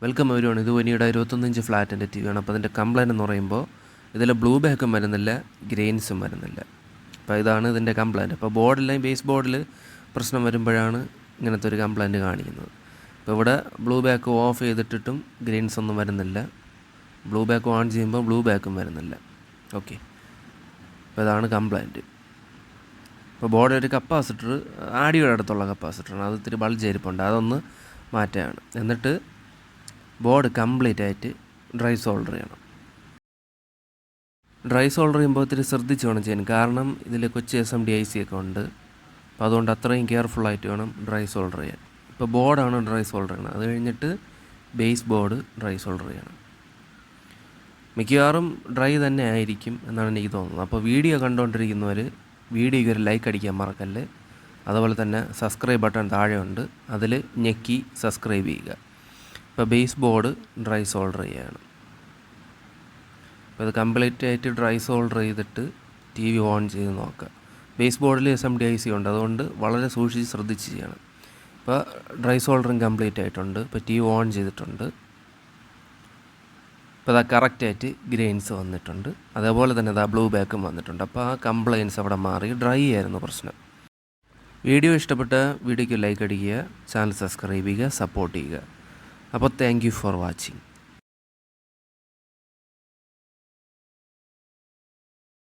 Welcome everyone. ഇത് വനിയുടെ 25 ഫ്ലാറ്റിൻ്റെ T വിയാണ്. അപ്പോൾ അതിൻ്റെ കംപ്ലയിൻ്റ് എന്ന് പറയുമ്പോൾ ഇതിൽ ബ്ലൂ ബാക്കും വരുന്നില്ല, ഗ്രെയിൻസും വരുന്നില്ല. അപ്പോൾ ഇതാണ് ഇതിൻ്റെ കംപ്ലയിൻറ്റ്. അപ്പോൾ ബോർഡിലെയും ബേസ് ബോർഡിൽ പ്രശ്നം വരുമ്പോഴാണ് ഇങ്ങനത്തെ ഒരു കംപ്ലയിൻറ്റ് കാണിക്കുന്നത്. അപ്പോൾ ഇവിടെ ബ്ലൂ ബാക്ക് ഓഫ് ചെയ്തിട്ടിട്ടും ഗ്രെയിൻസ് ഒന്നും വരുന്നില്ല, ബ്ലൂ ബാക്ക് ഓൺ ചെയ്യുമ്പോൾ ബ്ലൂ ബാക്കും വരുന്നില്ല. ഓക്കെ, അപ്പോൾ ഇതാണ് കംപ്ലയിൻറ്റ്. ഇപ്പോൾ ബോർഡിൽ ഒരു കപ്പാസിറ്റർ ആഡിയോയുടെ അടുത്തുള്ള കപ്പാസിറ്ററാണ്, അത് ഇത്തിരി ബൾജ് ഇരിപ്പുണ്ട്, അതൊന്ന് മാറ്റാണ്. എന്നിട്ട് ബോർഡ് കംപ്ലീറ്റ് ആയിട്ട് ഡ്രൈ സോൾഡർ ചെയ്യണം. ഡ്രൈ സോൾഡർ ചെയ്യുമ്പോൾ ഇത്തിരി ശ്രദ്ധിച്ച് വേണം ചെയ്യാൻ, കാരണം ഇതിൽ കൊച്ചു SMD IC ഒക്കെ ഉണ്ട്. അപ്പോൾ അതുകൊണ്ട് അത്രയും കെയർഫുള്ളായിട്ട് വേണം ഡ്രൈ സോൾഡർ ചെയ്യാൻ. ഇപ്പോൾ ബോർഡാണ് ഡ്രൈ സോൾഡർ ചെയ്യണം, അത് കഴിഞ്ഞിട്ട് ബേസ് ബോർഡ് ഡ്രൈ സോൾഡർ ചെയ്യണം. മിക്കവാറും ഡ്രൈ തന്നെ ആയിരിക്കും എന്നാണ് എനിക്ക് തോന്നുന്നത്. അപ്പോൾ വീഡിയോ കണ്ടുകൊണ്ടിരിക്കുന്നവർ വീഡിയോയ്ക്ക് ഒരു ലൈക്ക് അടിക്കാൻ മറക്കല്ലേ. അതുപോലെ തന്നെ സബ്സ്ക്രൈബ് ബട്ടൺ താഴെയുണ്ട്, അതിൽ ഞെക്കി സബ്സ്ക്രൈബ് ചെയ്യുക. ഇപ്പോൾ ബേസ് ബോർഡ് ഡ്രൈ സോൾഡർ ചെയ്യുകയാണ്. അപ്പോൾ ഇത് കംപ്ലീറ്റ് ആയിട്ട് ഡ്രൈ സോൾഡർ ചെയ്തിട്ട് TV ഓൺ ചെയ്ത് നോക്കുക. ബേസ് ബോർഡിൽ SMD IC ഉണ്ട്, അതുകൊണ്ട് വളരെ സൂക്ഷിച്ച് ശ്രദ്ധിച്ച് ചെയ്യണം. ഇപ്പോൾ ഡ്രൈ സോൾഡറിങ് കംപ്ലീറ്റ് ആയിട്ടുണ്ട്. ഇപ്പോൾ TV ഓൺ ചെയ്തിട്ടുണ്ട്. ഇപ്പോൾ അത് കറക്റ്റായിട്ട് ഗ്രെയിൻസ് വന്നിട്ടുണ്ട്, അതേപോലെ തന്നെ അത് ബ്ലൂ ബാക്കും വന്നിട്ടുണ്ട്. അപ്പോൾ ആ കംപ്ലയിൻസ് അവിടെ മാറി, ഡ്രൈ ആയിരുന്നു പ്രശ്നം. വീഡിയോ ഇഷ്ടപ്പെട്ട വീഡിയോയ്ക്ക് ലൈക്ക് അടിക്കുക, ചാനൽ സബ്സ്ക്രൈബ് ചെയ്യുക, സപ്പോർട്ട് ചെയ്യുക. അപ്പോൾ താങ്ക് യു ഫോർ വാച്ചിങ്.